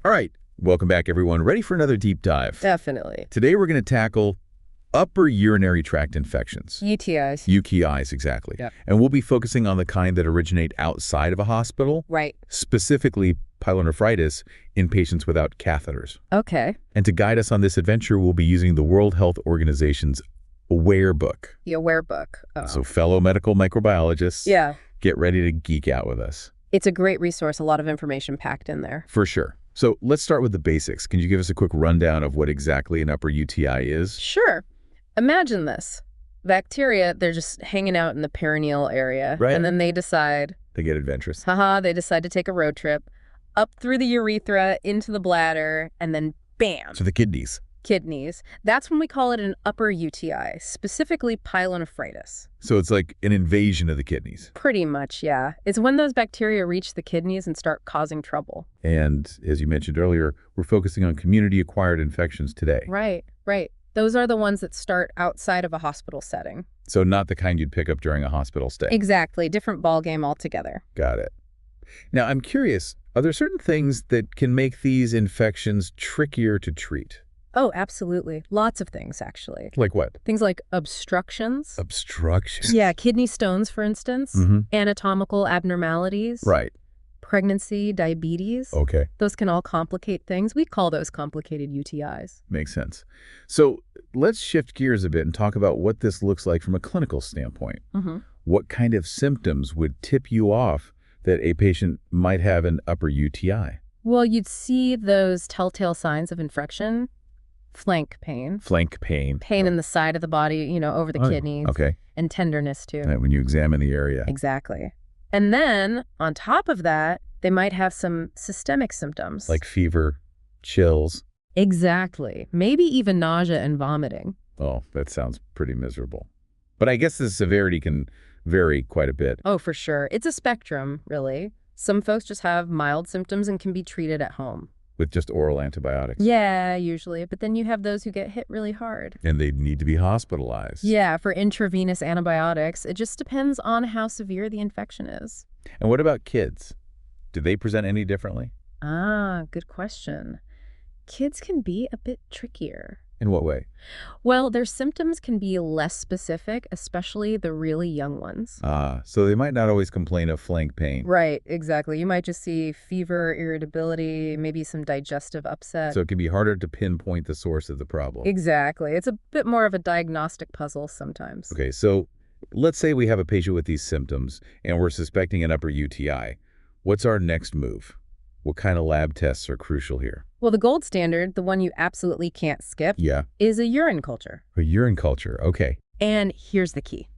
All right, welcome back, everyone. Ready for another deep dive? Definitely. Today, we're going to tackle upper urinary tract infections. UTIs. UTIs, exactly. Yep. And we'll be focusing on the kind that originate outside of a hospital. Right. Specifically, pyelonephritis in patients without catheters. Okay. And to guide us on this adventure, we'll be using the World Health Organization's AWARE book. The AWARE book. Oh. So fellow medical microbiologists, Yeah. get ready to geek out with us. It's a great resource, a lot of information packed in there. For sure. So let's start with the basics. Can you give us a quick rundown of what exactly an upper UTI is? Sure. Imagine this. Bacteria, they're just hanging out in the perineal area. Right. And then they decide, They get adventurous. they decide to take a road trip up through the urethra, into the bladder, and then bam, So the kidneys. kidneys. That's when we call it an upper UTI, specifically pyelonephritis. So it's like an invasion of the kidneys. Pretty much, yeah. It's when those bacteria reach the kidneys and start causing trouble. And as you mentioned earlier, we're focusing on community-acquired infections today. Right, right. Those are the ones that start outside of a hospital setting. So not the kind you'd pick up during a hospital stay. Exactly. Different ballgame altogether. Got it. Now, I'm curious, are there certain things that can make these infections trickier to treat? Oh, absolutely. Lots of things, actually. Like what? Things like obstructions. Obstructions. Yeah, kidney stones, for instance. Mm-hmm. Anatomical abnormalities. Right. Pregnancy, diabetes. Okay. Those can all complicate things. We call those complicated UTIs. Makes sense. So let's shift gears a bit and talk about what this looks like from a clinical standpoint. Mm-hmm. What kind of symptoms would tip you off that a patient might have an upper UTI? Well, you'd see those telltale signs of infection. Flank pain. Flank pain. Pain in the side of the body, over the kidneys. Okay. And tenderness, too. When you examine the area. Exactly. And then, on top of that, they might have some systemic symptoms. Like fever, chills. Exactly. Maybe even nausea and vomiting. Oh, that sounds pretty miserable. But I guess the severity can vary quite a bit. Oh, for sure. It's a spectrum, really. Some folks just have mild symptoms and can be treated at home. With just oral antibiotics. Yeah, usually. But then you have those who get hit really hard. And they need to be hospitalized. Yeah, for intravenous antibiotics. It just depends on how severe the infection is. And what about kids? Do they present any differently? Ah, good question. Kids can be a bit trickier. In what way? Well, their symptoms can be less specific, especially the really young ones. So they might not always complain of flank pain. Right, exactly. You might just see fever, irritability, maybe some digestive upset. So it can be harder to pinpoint the source of the problem. Exactly. It's a bit more of a diagnostic puzzle sometimes. Okay, so let's say we have a patient with these symptoms and we're suspecting an upper UTI. What's our next move? What kind of lab tests are crucial here? Well, the gold standard, the one you absolutely can't skip, is a urine culture. A urine culture, okay. And here's the key.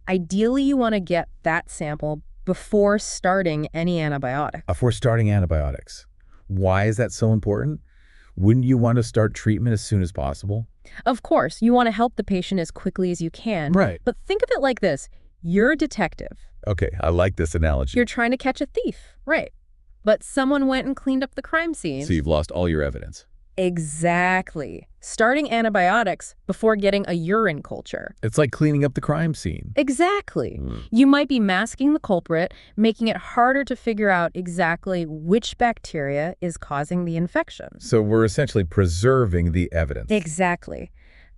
Ideally, you want to get that sample before starting any antibiotic. Before starting antibiotics. Why is that so important? Wouldn't you want to start treatment as soon as possible? Of course, you want to help the patient as quickly as you can. Right. But think of it like this. You're a detective. Okay, I like this analogy. You're trying to catch a thief. Right. But someone went and cleaned up the crime scene. So you've lost all your evidence. Exactly. Starting antibiotics before getting a urine culture. It's like cleaning up the crime scene. Exactly. You might be masking the culprit, making it harder to figure out exactly which bacteria is causing the infection. So we're essentially preserving the evidence. Exactly.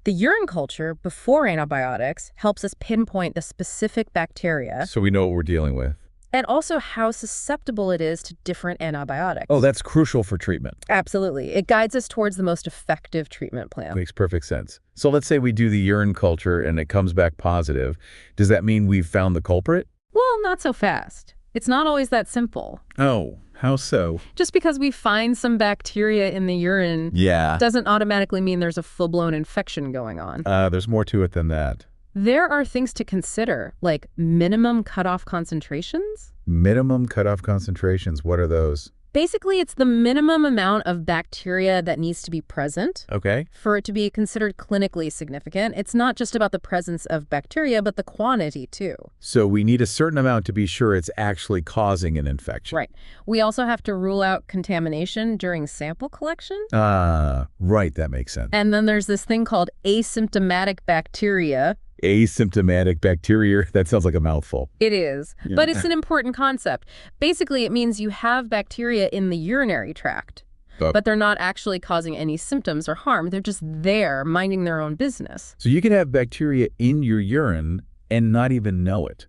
The urine culture before antibiotics helps us pinpoint the specific bacteria. So we know what we're dealing with. And also how susceptible it is to different antibiotics. Oh, that's crucial for treatment. Absolutely. It guides us towards the most effective treatment plan. Makes perfect sense. So let's say we do the urine culture and it comes back positive. Does that mean we've found the culprit? Well, not so fast. It's not always that simple. Oh, how so? Just because we find some bacteria in the urine doesn't automatically mean there's a full-blown infection going on. There's more to it than that. There are things to consider, like minimum cutoff concentrations. Minimum cutoff concentrations, what are those? Basically, it's the minimum amount of bacteria that needs to be present for it to be considered clinically significant. It's not just about the presence of bacteria, but the quantity, too. So we need a certain amount to be sure it's actually causing an infection. Right. We also have to rule out contamination during sample collection. Right, that makes sense. And then there's this thing called asymptomatic bacteria. Asymptomatic bacteria, that sounds like a mouthful. It is, but it's an important concept. Basically, it means you have bacteria in the urinary tract, but they're not actually causing any symptoms or harm. They're just there minding their own business. So you can have bacteria in your urine and not even know it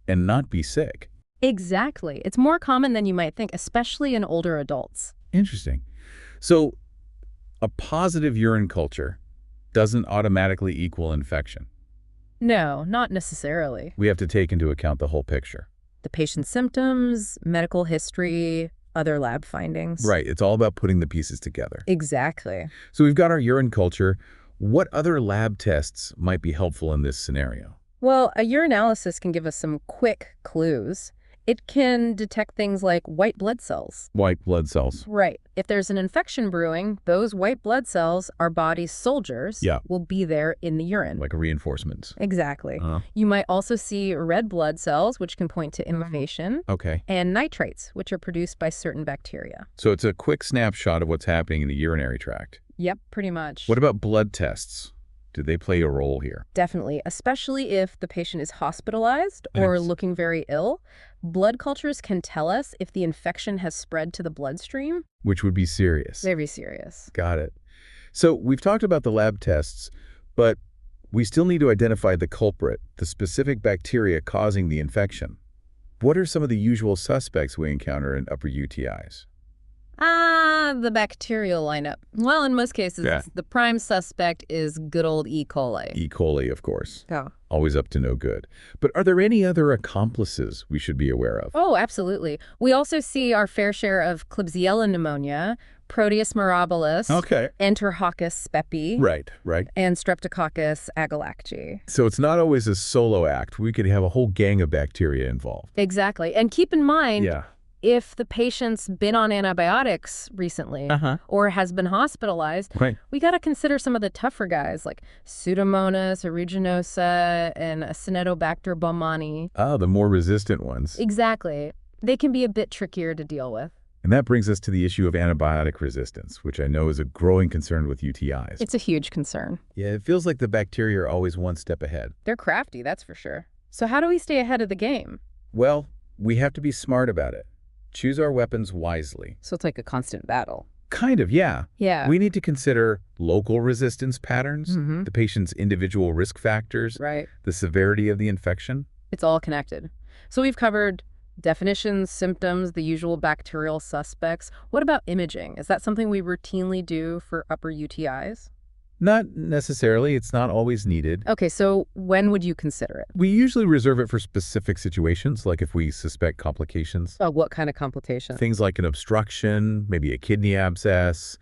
and not be sick. Exactly. It's more common than you might think, especially in older adults. Interesting. So a positive urine culture doesn't automatically equal infection. No, not necessarily. We have to take into account the whole picture. The patient's symptoms, medical history, other lab findings. Right. It's all about putting the pieces together. Exactly. So we've got our urine culture. What other lab tests might be helpful in this scenario? Well, a urinalysis can give us some quick clues. It can detect things like white blood cells. White blood cells. Right. If there's an infection brewing, those white blood cells, our body's soldiers, will be there in the urine. Like a reinforcement. Exactly. You might also see red blood cells, which can point to inflammation. Okay. And nitrates, which are produced by certain bacteria. So it's a quick snapshot of what's happening in the urinary tract. Yep, pretty much. What about blood tests? Do they play a role here? Definitely, especially if the patient is hospitalized or looking very ill. Blood cultures can tell us if the infection has spread to the bloodstream. Which would be serious. Very serious. Got it. So we've talked about the lab tests, but we still need to identify the culprit, the specific bacteria causing the infection. What are some of the usual suspects we encounter in upper UTIs? The bacterial lineup. Well, in most cases, the prime suspect is good old E. coli. E. coli, of course. Yeah. Always up to no good. But are there any other accomplices we should be aware of? Oh, absolutely. We also see our fair share of Klebsiella pneumonia, Proteus mirabilis, Enterhoccus spepi, Right. and Streptococcus agalacti. So it's not always a solo act. We could have a whole gang of bacteria involved. Exactly. And keep in mind, if the patient's been on antibiotics recently or has been hospitalized, we got to consider some of the tougher guys like Pseudomonas aeruginosa and Acinetobacter baumannii. Oh, the more resistant ones. Exactly. They can be a bit trickier to deal with. And that brings us to the issue of antibiotic resistance, which I know is a growing concern with UTIs. It's a huge concern. Yeah, it feels like the bacteria are always one step ahead. They're crafty, that's for sure. So how do we stay ahead of the game? Well, we have to be smart about it. Choose our weapons wisely. So it's like a constant battle. Kind of, yeah. Yeah. We need to consider local resistance patterns, the patient's individual risk factors, the severity of the infection. It's all connected. So we've covered definitions, symptoms, the usual bacterial suspects. What about imaging? Is that something we routinely do for upper UTIs? Not necessarily. It's not always needed. Okay, so when would you consider it? We usually reserve it for specific situations, like if we suspect complications. Oh, what kind of complication? Things like an obstruction, maybe a kidney abscess,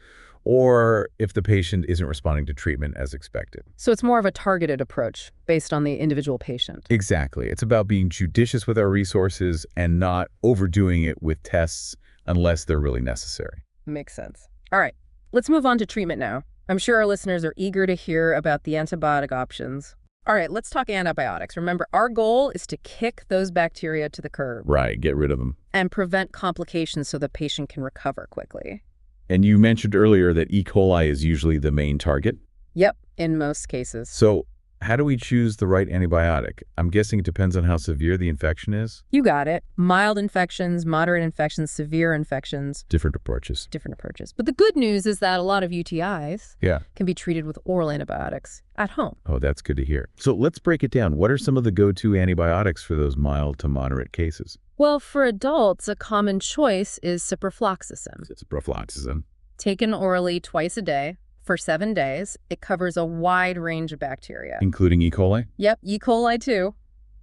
or if the patient isn't responding to treatment as expected. So it's more of a targeted approach based on the individual patient. Exactly. It's about being judicious with our resources and not overdoing it with tests unless they're really necessary. Makes sense. All right, let's move on to treatment now. I'm sure our listeners are eager to hear about the antibiotic options. All right, let's talk antibiotics. Remember, our goal is to kick those bacteria to the curb. Right, get rid of them. And prevent complications so the patient can recover quickly. And you mentioned earlier that E. coli is usually the main target? Yep, in most cases. So how do we choose the right antibiotic? I'm guessing it depends on how severe the infection is? You got it. Mild infections, moderate infections, severe infections. Different approaches. Different approaches. But the good news is that a lot of UTIs can be treated with oral antibiotics at home. Oh, that's good to hear. So let's break it down. What are some of the go-to antibiotics for those mild to moderate cases? Well, for adults, a common choice is ciprofloxacin. Ciprofloxacin. Taken orally twice a day for 7 days. It covers a wide range of bacteria. Including E. coli? Yep, E. coli too.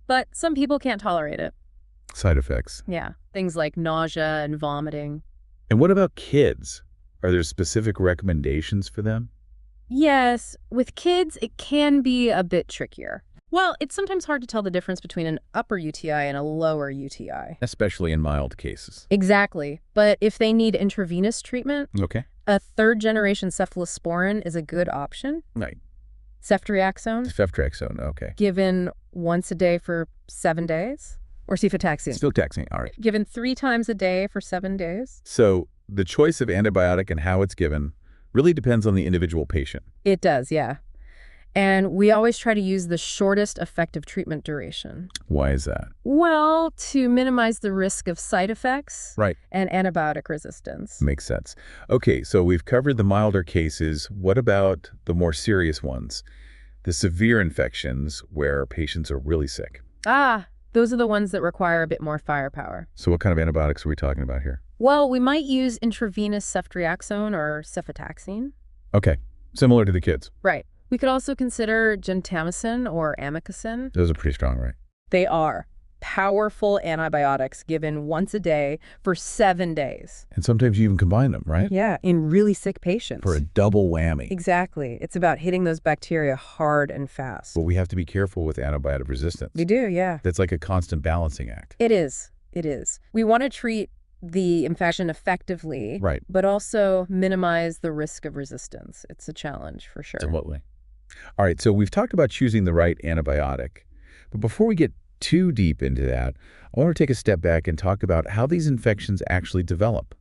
But some people can't tolerate it. Side effects. Yeah, things like nausea and vomiting. And what about kids? Are there specific recommendations for them? Yes, with kids, it can be a bit trickier. Well, it's sometimes hard to tell the difference between an upper UTI and a lower UTI. Especially in mild cases. Exactly. But if they need intravenous treatment, a third-generation cephalosporin is a good option. Right. Ceftriaxone. Ceftriaxone, okay. Given once a day for 7 days. Or cefotaxime. Cefotaxime, all right. Given 3 times a day for 7 days. So the choice of antibiotic and how it's given really depends on the individual patient. It does, yeah. And we always try to use the shortest effective treatment duration. Why is that? Well, to minimize the risk of side effects and antibiotic resistance. Makes sense. Okay, so we've covered the milder cases. What about the more serious ones? The severe infections where patients are really sick. Those are the ones that require a bit more firepower. So what kind of antibiotics are we talking about here? Well, we might use intravenous ceftriaxone or cefotaxime. Okay, similar to the kids. Right. We could also consider gentamicin or amikacin. Those are pretty strong, right? They are powerful antibiotics given once a day for 7 days. And sometimes you even combine them, right? Yeah, in really sick patients. For a double whammy. Exactly. It's about hitting those bacteria hard and fast. But we have to be careful with antibiotic resistance. We do, yeah. That's like a constant balancing act. It is. It is. We want to treat the infection effectively, but also minimize the risk of resistance. It's a challenge for sure. Absolutely. All right, so we've talked about choosing the right antibiotic. But before we get too deep into that, I want to take a step back and talk about how these infections actually develop.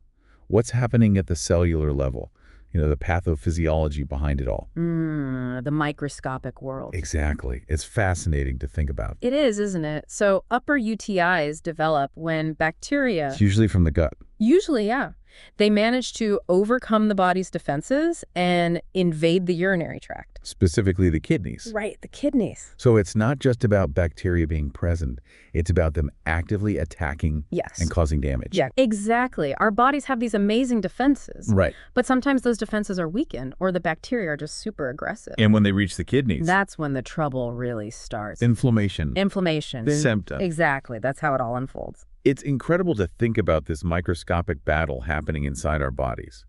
What's happening at the cellular level? The pathophysiology behind it all. The microscopic world. Exactly. It's fascinating to think about. It is, isn't it? So upper UTIs develop when bacteria... It's usually from the gut. Usually, yeah. They manage to overcome the body's defenses and invade the urinary tract. Specifically the kidneys. Right, the kidneys. So it's not just about bacteria being present. It's about them actively attacking and causing damage. Yeah, exactly. Our bodies have these amazing defenses. Right. But sometimes those defenses are weakened or the bacteria are just super aggressive. And when they reach the kidneys. That's when the trouble really starts. Inflammation. Symptoms. Exactly. That's how it all unfolds. It's incredible to think about this microscopic battle happening inside our bodies.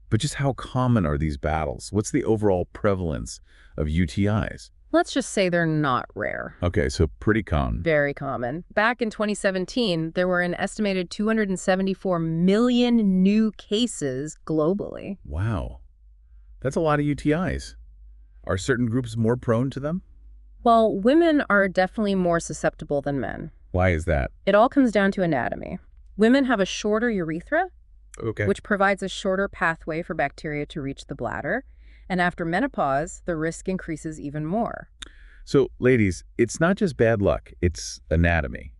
But just how common are these battles? What's the overall prevalence of UTIs? Let's just say they're not rare. Okay, so pretty common. Very common. Back in 2017, there were an estimated 274 million new cases globally. Wow. That's a lot of UTIs. Are certain groups more prone to them? Well, women are definitely more susceptible than men. Why is that? It all comes down to anatomy. Women have a shorter urethra, which provides a shorter pathway for bacteria to reach the bladder. And after menopause, the risk increases even more. So, ladies, it's not just bad luck, it's anatomy.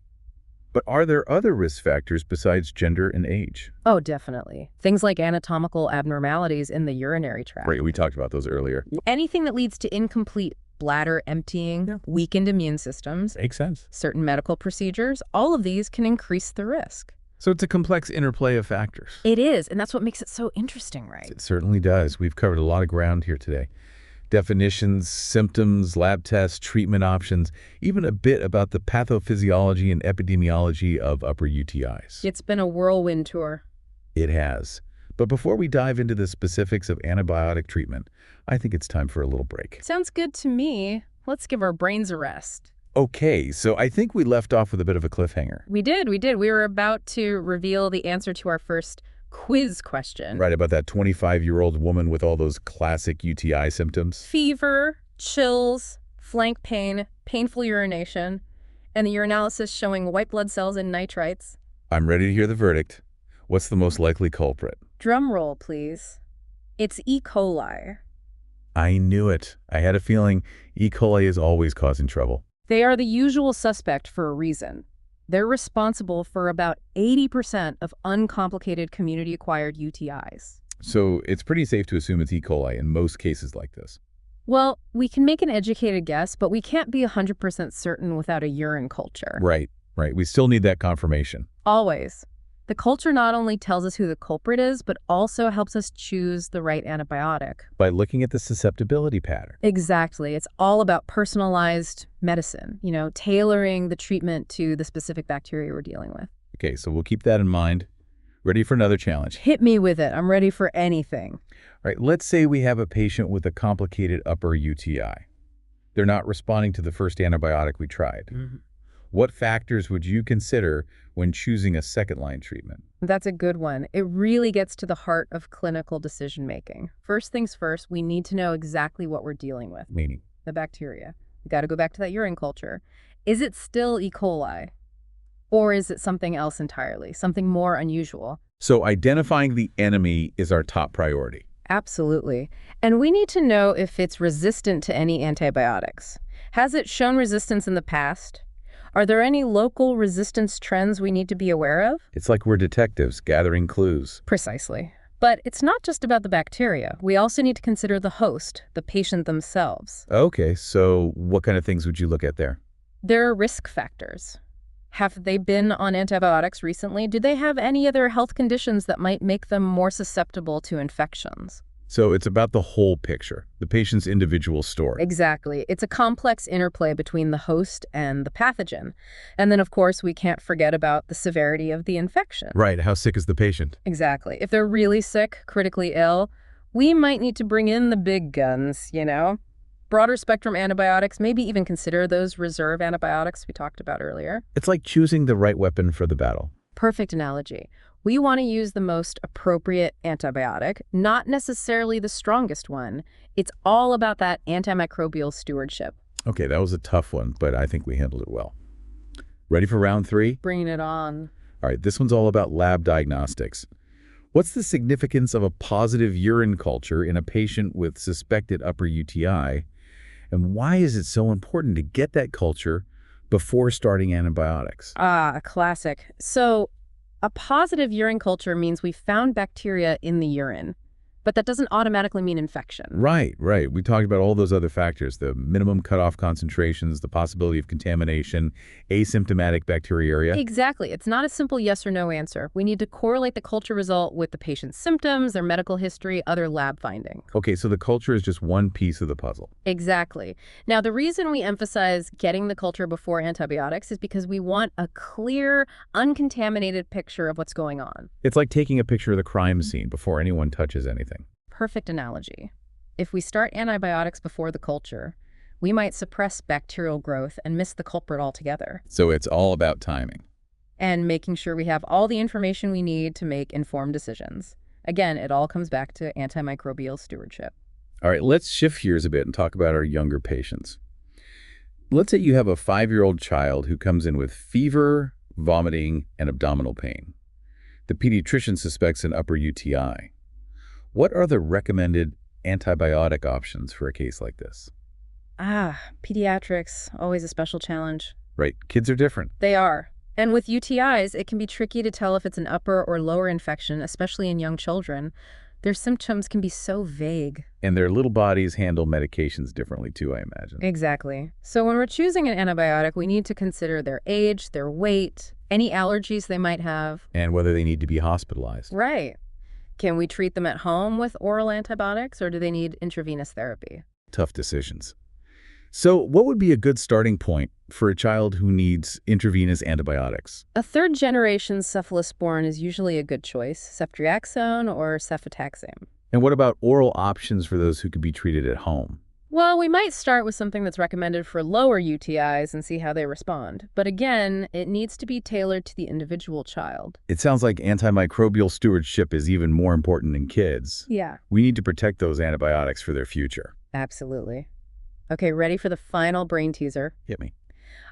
But are there other risk factors besides gender and age? Oh, definitely. Things like anatomical abnormalities in the urinary tract. Right, we talked about those earlier. Anything that leads to incomplete bladder emptying, weakened immune systems. Makes sense. Certain medical procedures, all of these can increase the risk. So it's a complex interplay of factors. It is, and that's what makes it so interesting, right? It certainly does. We've covered a lot of ground here today. Definitions, symptoms, lab tests, treatment options, even a bit about the pathophysiology and epidemiology of upper UTIs. It's been a whirlwind tour. It has. But before we dive into the specifics of antibiotic treatment, I think it's time for a little break. Sounds good to me. Let's give our brains a rest. Okay, so I think we left off with a bit of a cliffhanger. We did. We were about to reveal the answer to our first quiz question. Right, about that 25-year-old woman with all those classic UTI symptoms. Fever, chills, flank pain, painful urination, and the urinalysis showing white blood cells and nitrites. I'm ready to hear the verdict. What's the most likely culprit? Drum roll, please. It's E. coli. I knew it. I had a feeling E. coli is always causing trouble. They are the usual suspect for a reason. They're responsible for about 80% of uncomplicated community-acquired UTIs. So it's pretty safe to assume it's E. coli in most cases like this. Well, we can make an educated guess, but we can't be 100% certain without a urine culture. Right. We still need that confirmation. Always. The culture not only tells us who the culprit is, but also helps us choose the right antibiotic. By looking at the susceptibility pattern. Exactly. It's all about personalized medicine, tailoring the treatment to the specific bacteria we're dealing with. Okay, so we'll keep that in mind. Ready for another challenge? Hit me with it. I'm ready for anything. All right, let's say we have a patient with a complicated upper UTI. They're not responding to the first antibiotic we tried. What factors would you consider when choosing a second-line treatment? That's a good one. It really gets to the heart of clinical decision-making. First things first, we need to know exactly what we're dealing with. Meaning? The bacteria. We got to go back to that urine culture. Is it still E. coli? Or is it something else entirely, something more unusual? So identifying the enemy is our top priority. Absolutely. And we need to know if it's resistant to any antibiotics. Has it shown resistance in the past? Are there any local resistance trends we need to be aware of? It's like we're detectives gathering clues. Precisely. But it's not just about the bacteria. We also need to consider the host, the patient themselves. Okay, so what kind of things would you look at there? There are risk factors. Have they been on antibiotics recently? Do they have any other health conditions that might make them more susceptible to infections? So it's about the whole picture, the patient's individual story. Exactly. It's a complex interplay between the host and the pathogen. And then, of course, we can't forget about the severity of the infection. Right. How sick is the patient? Exactly. If they're really sick, critically ill, we might need to bring in the big guns, Broader spectrum antibiotics, maybe even consider those reserve antibiotics we talked about earlier. It's like choosing the right weapon for the battle. Perfect analogy. We want to use the most appropriate antibiotic, not necessarily the strongest one. It's all about that antimicrobial stewardship. Okay, that was a tough one, but I think we handled it well. Ready for round 3? Bringing it on. All right, this one's all about lab diagnostics. What's the significance of a positive urine culture in a patient with suspected upper UTI, and why is it so important to get that culture before starting antibiotics? A classic. So, a positive urine culture means we found bacteria in the urine, but that doesn't automatically mean infection. Right. We talked about all those other factors, the minimum cutoff concentrations, the possibility of contamination, asymptomatic bacteriuria. Exactly. It's not a simple yes or no answer. We need to correlate the culture result with the patient's symptoms, their medical history, other lab findings. Okay, so the culture is just one piece of the puzzle. Exactly. Now, the reason we emphasize getting the culture before antibiotics is because we want a clear, uncontaminated picture of what's going on. It's like taking a picture of the crime scene before anyone touches anything. Perfect analogy. If we start antibiotics before the culture, we might suppress bacterial growth and miss the culprit altogether. So it's all about timing. And making sure we have all the information we need to make informed decisions. Again, it all comes back to antimicrobial stewardship. All right, let's shift gears a bit and talk about our younger patients. Let's say you have a 5-year-old child who comes in with fever, vomiting, and abdominal pain. The pediatrician suspects an upper UTI. What are the recommended antibiotic options for a case like this? Pediatrics, always a special challenge. Right, kids are different. They are. And with UTIs, it can be tricky to tell if it's an upper or lower infection, especially in young children. Their symptoms can be so vague. And their little bodies handle medications differently too, I imagine. Exactly. So when we're choosing an antibiotic, we need to consider their age, their weight, any allergies they might have. And whether they need to be hospitalized. Right. Can we treat them at home with oral antibiotics, or do they need intravenous therapy? Tough decisions. So what would be a good starting point for a child who needs intravenous antibiotics? A third-generation cephalosporin is usually a good choice, ceftriaxone or cefotaxime. And what about oral options for those who could be treated at home? Well, we might start with something that's recommended for lower UTIs and see how they respond. But again, it needs to be tailored to the individual child. It sounds like antimicrobial stewardship is even more important in kids. Yeah. We need to protect those antibiotics for their future. Absolutely. Okay, ready for the final brain teaser? Hit me.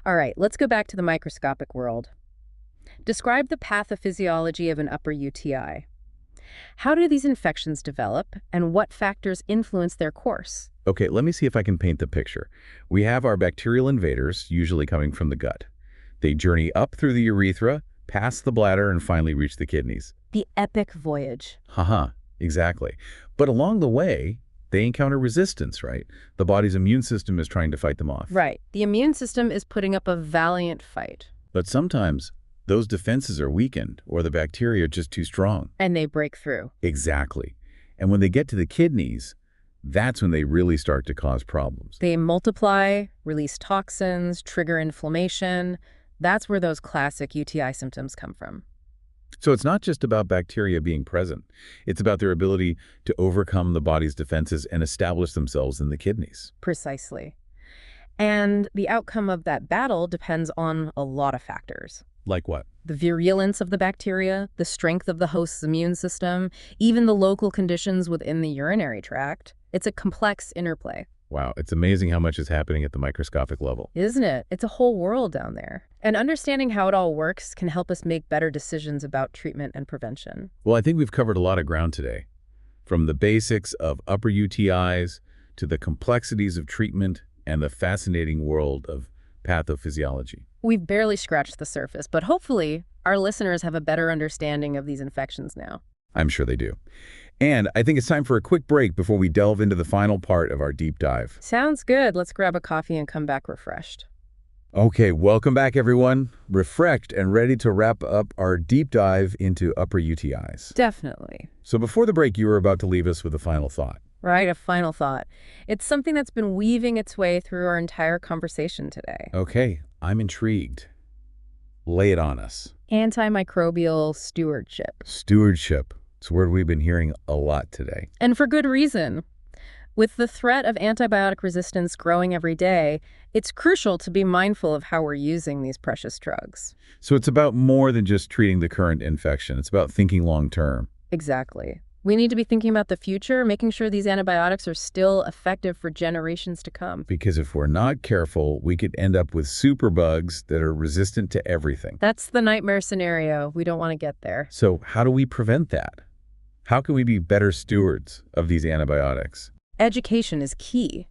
All right, let's go back to the microscopic world. Describe the pathophysiology of an upper UTI. How do these infections develop, and what factors influence their course? Okay, let me see if I can paint the picture. We have our bacterial invaders, usually coming from the gut. They journey up through the urethra, past the bladder, and finally reach the kidneys. The epic voyage. Exactly. But along the way, they encounter resistance, right? The body's immune system is trying to fight them off. Right. The immune system is putting up a valiant fight. But sometimes those defenses are weakened, or the bacteria are just too strong. And they break through. Exactly. And when they get to the kidneys, that's when they really start to cause problems. They multiply, release toxins, trigger inflammation. That's where those classic UTI symptoms come from. So it's not just about bacteria being present. It's about their ability to overcome the body's defenses and establish themselves in the kidneys. Precisely. And the outcome of that battle depends on a lot of factors. Like what? The virulence of the bacteria, the strength of the host's immune system, even the local conditions within the urinary tract. It's a complex interplay. Wow, it's amazing how much is happening at the microscopic level. Isn't it? It's a whole world down there. And understanding how it all works can help us make better decisions about treatment and prevention. Well, I think we've covered a lot of ground today. from the basics of upper UTIs to the complexities of treatment and the fascinating world of pathophysiology. We've barely scratched the surface, but hopefully our listeners have a better understanding of these infections now. I'm sure they do. And I think it's time for a quick break before we delve into the final part of our deep dive. Sounds good. Let's grab a coffee and come back refreshed. Okay, welcome back, everyone. Refreshed and ready to wrap up our deep dive into upper UTIs. Definitely. So before the break, you were about to leave us with a final thought. Right, a final thought. It's something that's been weaving its way through our entire conversation today. Okay, I'm intrigued. Lay it on us. Antimicrobial stewardship. Stewardship. It's a word we've been hearing a lot today. And for good reason. With the threat of antibiotic resistance growing every day, it's crucial to be mindful of how we're using these precious drugs. So it's about more than just treating the current infection. It's about thinking long term. Exactly. We need to be thinking about the future, making sure these antibiotics are still effective for generations to come. Because if we're not careful, we could end up with superbugs that are resistant to everything. That's the nightmare scenario. We don't want to get there. So how do we prevent that? How can we be better stewards of these antibiotics? Education is key.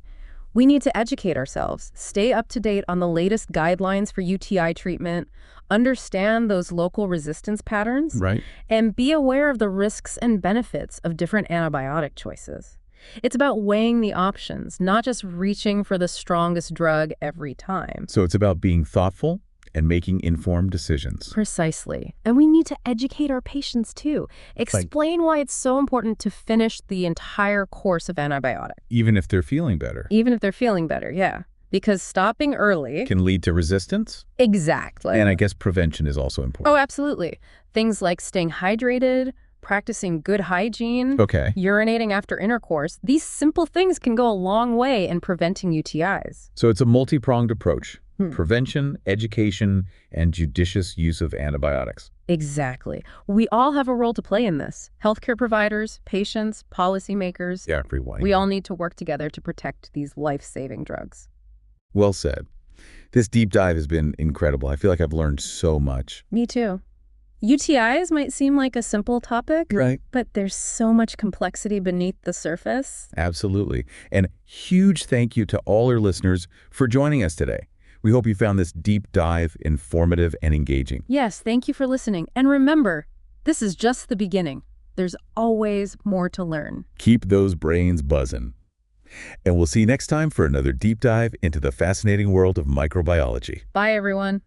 We need to educate ourselves, stay up to date on the latest guidelines for UTI treatment, understand those local resistance patterns, right, and be aware of the risks and benefits of different antibiotic choices. It's about weighing the options, not just reaching for the strongest drug every time. So it's about being thoughtful and making informed decisions. Precisely. And we need to educate our patients too. Explain why it's so important to finish the entire course of antibiotic. Even if they're feeling better. Even if they're feeling better, yeah. Because stopping early can lead to resistance. Exactly. And I guess prevention is also important. Oh, absolutely. Things like staying hydrated, practicing good hygiene, urinating after intercourse, these simple things can go a long way in preventing UTIs. So it's a multi-pronged approach. Prevention, education, and judicious use of antibiotics. Exactly. We all have a role to play in this. Healthcare providers, patients, policymakers. Yeah, everyone. We all need to work together to protect these life-saving drugs. Well said. This deep dive has been incredible. I feel like I've learned so much. Me too. UTIs might seem like a simple topic, right? But there's so much complexity beneath the surface. Absolutely. And huge thank you to all our listeners for joining us today. We hope you found this deep dive informative and engaging. Yes, thank you for listening. And remember, this is just the beginning. There's always more to learn. Keep those brains buzzing. And we'll see you next time for another deep dive into the fascinating world of microbiology. Bye, everyone.